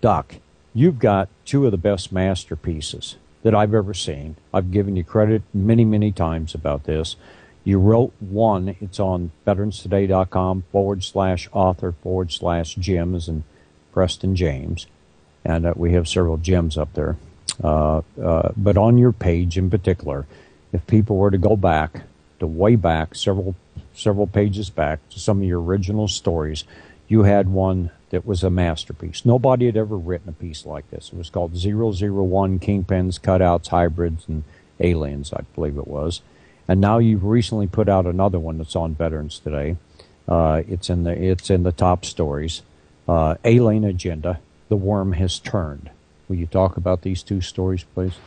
Doc, you've got two of the best masterpieces that I've ever seen. I've given you credit many, many times about this. You wrote one. It's on veteranstoday.com/author/Jim, as in Preston James. And we have several Jims up there. But on your page in particular, if people were to go back, to way back, several pages back, to some of your original stories, you had one that was a masterpiece. Nobody had ever written a piece like this. It was called 001 Kingpins, Cutouts, Hybrids, and Aliens, I believe it was. And now you've recently put out another one that's on Veterans Today. It's in the top stories. Alien Agenda, The Worm Has Turned. Will you talk about these two stories, please?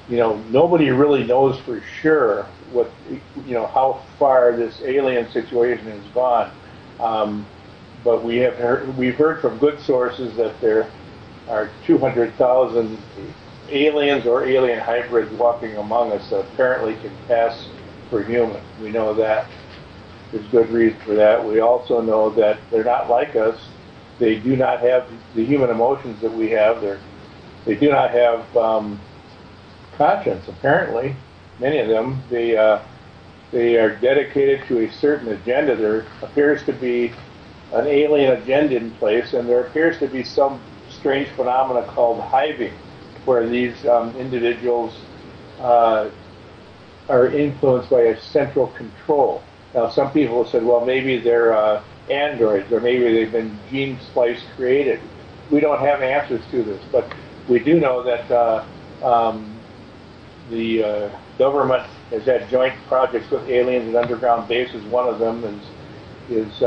Nobody really knows for sure how far this alien situation has gone. But we've heard from good sources that there are 200,000 aliens or alien hybrids walking among us that apparently can pass for human. We know that. There's good reason for that. We also know that they're not like us. They do not have the human emotions that we have. They do not have conscience, apparently. Many of them. They are dedicated to a certain agenda. There appears to be an alien agenda in place, and there appears to be some strange phenomena called hiving, where these individuals are influenced by a central control. Now, some people have said, well, maybe they're androids, or maybe they've been gene splice created. We don't have answers to this, but we do know that the government has had joint projects with aliens at underground bases. One of them is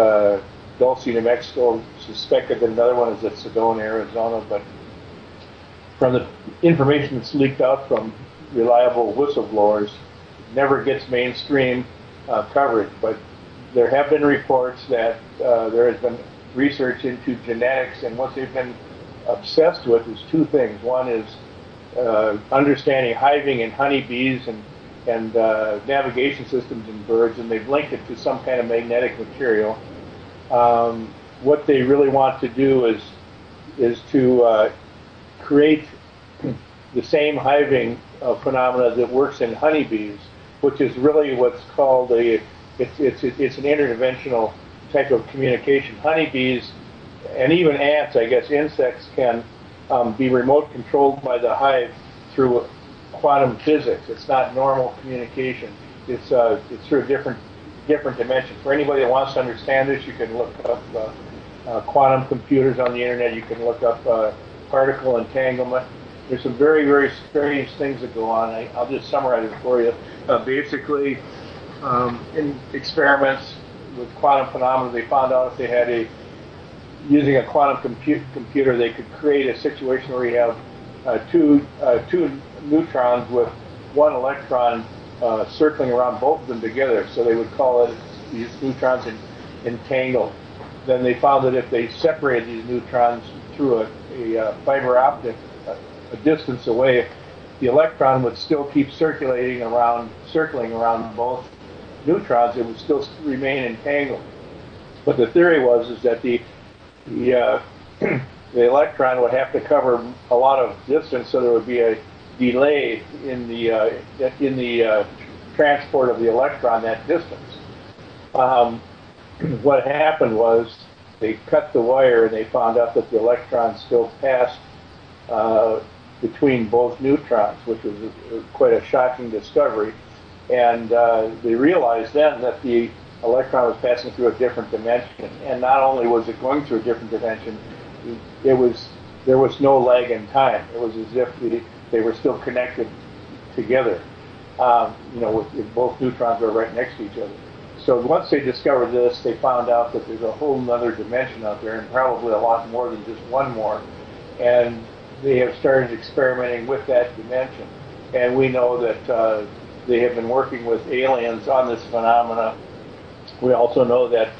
Dulce, New Mexico. Suspected that another one is at Sedona, Arizona. But from the information that's leaked out from reliable whistleblowers, it never gets mainstream coverage. But there have been reports that there has been research into genetics, and what they've been obsessed with is two things. One is understanding hiving in honeybees and navigation systems in birds, and they've linked it to some kind of magnetic material. What they really want to do is to create the same hiving phenomena that works in honeybees, which is really what's called it's an interdimensional type of communication. Honeybees and even ants, I guess insects, can be remote controlled by the hive through quantum physics. It's not normal communication. It's through a different dimension. For anybody that wants to understand this, you can look up quantum computers on the internet. You can look up particle entanglement. There's some very, very strange things that go on. I'll just summarize it for you. Basically, in experiments with quantum phenomena, they found out if they had using a quantum computer, they could create a situation where you have two neutrons with one electron circling around both of them together. So they would call it these neutrons entangled. Then they found that if they separated these neutrons through a fiber optic a distance away, the electron would still keep circling around both neutrons. It would still remain entangled. But the theory was that the electron would have to cover a lot of distance, so there would be a delay in the transport of the electron that distance. What happened was they cut the wire and they found out that the electron still passed between both neutrons, which was quite a shocking discovery. And they realized then that the electron was passing through a different dimension. And not only was it going through a different dimension, there was no lag in time. It was as if they were still connected together. If both neutrons were right next to each other. So once they discovered this, they found out that there's a whole other dimension out there, and probably a lot more than just one more. And they have started experimenting with that dimension. And we know that they have been working with aliens on this phenomena. We also know that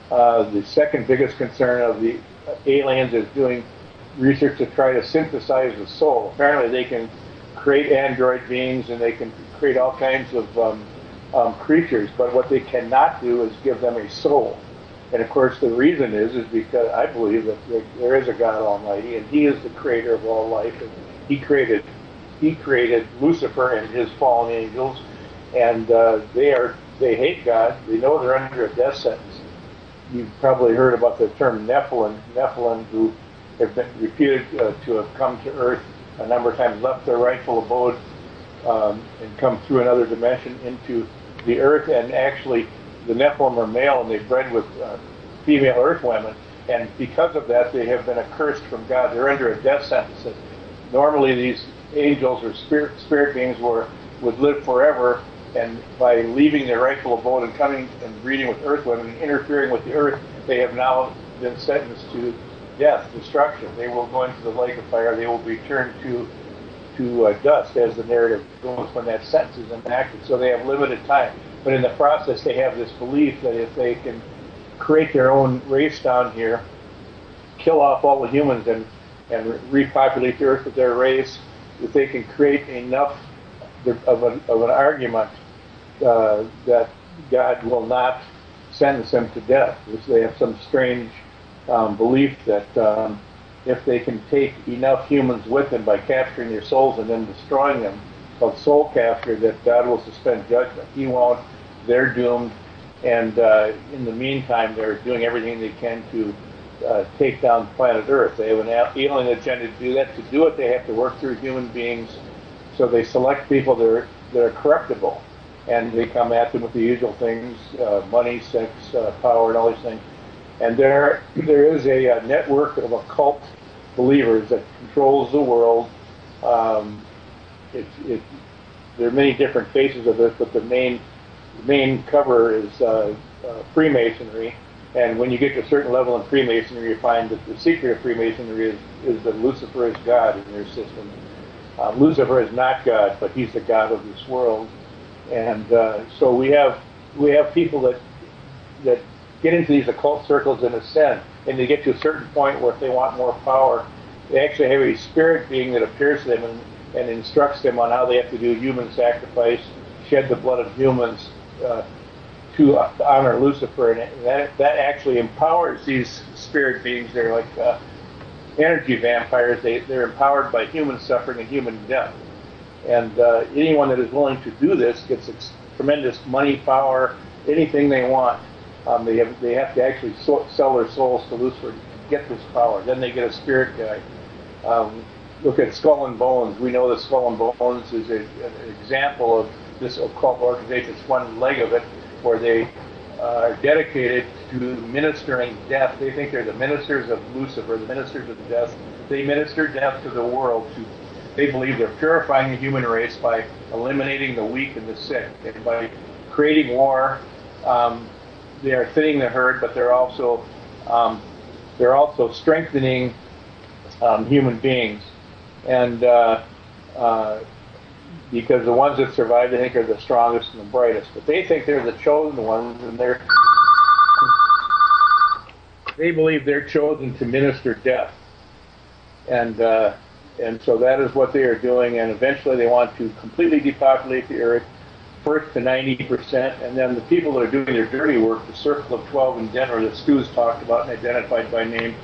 the second biggest concern of the aliens is doing research to try to synthesize the soul. Apparently they can create android beings and they can create all kinds of creatures, but what they cannot do is give them a soul. And of course, the reason is because I believe that there is a God Almighty, and He is the creator of all life, and He created Lucifer and his fallen angels, and they hate God. They know they're under a death sentence. You've probably heard about the term Nephilim, who have been reputed to have come to Earth a number of times, left their rightful abode, and come through another dimension into the Earth. And actually, the Nephilim are male, and they bred with female Earth women. And because of that, they have been accursed from God. They're under a death sentence. And normally, these angels or spirit beings would live forever, and by leaving their rightful abode and coming and breeding with Earth women and interfering with the Earth, they have now been sentenced to death, destruction. They will go into the lake of fire. They will be turned to dust, as the narrative goes, when that sentence is enacted. So they have limited time. But in the process, they have this belief that if they can create their own race down here, kill off all the humans and repopulate the Earth with their race, if they can create enough of an argument that God will not sentence them to death. They have some strange belief that if they can take enough humans with them by capturing their souls and then destroying them, called soul capture, that God will suspend judgment. He won't. They're doomed. And in the meantime, they're doing everything they can to take down planet Earth. They have an alien agenda to do that. To do it, they have to work through human beings. So they select people that are corruptible, and they come at them with the usual things: money, sex, power, and all these things. And there is a network of occult believers that controls the world. There are many different faces of this, but the main cover is Freemasonry. And when you get to a certain level in Freemasonry, you find that the secret of Freemasonry is that Lucifer is God in their system. Lucifer is not God, but he's the God of this world. And so we have people that get into these occult circles and ascend, and they get to a certain point where if they want more power, they actually have a spirit being that appears to them and instructs them on how they have to do human sacrifice, shed the blood of humans to honor Lucifer, and that actually empowers these spirit beings. They're like energy vampires. They're empowered by human suffering and human death. And anyone that is willing to do this gets tremendous money, power, anything they want. They have to actually sell their souls to Lucifer to get this power. Then they get a spirit guide. Look at Skull and Bones. We know that Skull and Bones is an example of this occult organization. It's one leg of it, where they are dedicated to ministering death. They think they're the ministers of Lucifer, the ministers of death. They minister death to the world. They believe they're purifying the human race by eliminating the weak and the sick, and by creating war. They are thinning the herd, but they're also strengthening human beings, and because the ones that survive, they think, are the strongest and the brightest. But they think they're the chosen ones, and they believe they're chosen to minister death, and so that is what they are doing. And eventually, they want to completely depopulate the earth, first to 90%, and then the people that are doing their dirty work, the Circle of 12 in Denver that Stu's talked about and identified by name.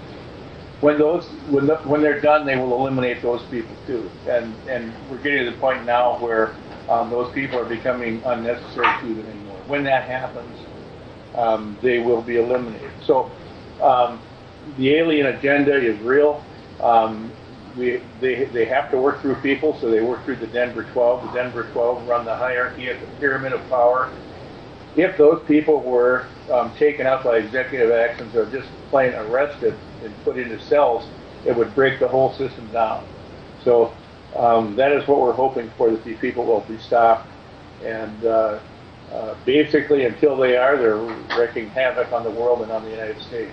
When they're done, they will eliminate those people too. And we're getting to the point now where those people are becoming unnecessary to them anymore. When that happens, they will be eliminated. So the alien agenda is real. They have to work through people, so they work through the Denver 12. The Denver 12 run the hierarchy of the pyramid of power. If those people were taken out by executive actions or just plain arrested and put into cells, it would break the whole system down. So that is what we're hoping for, that these people will be stopped. And basically, until they are, they're wreaking havoc on the world and on the United States.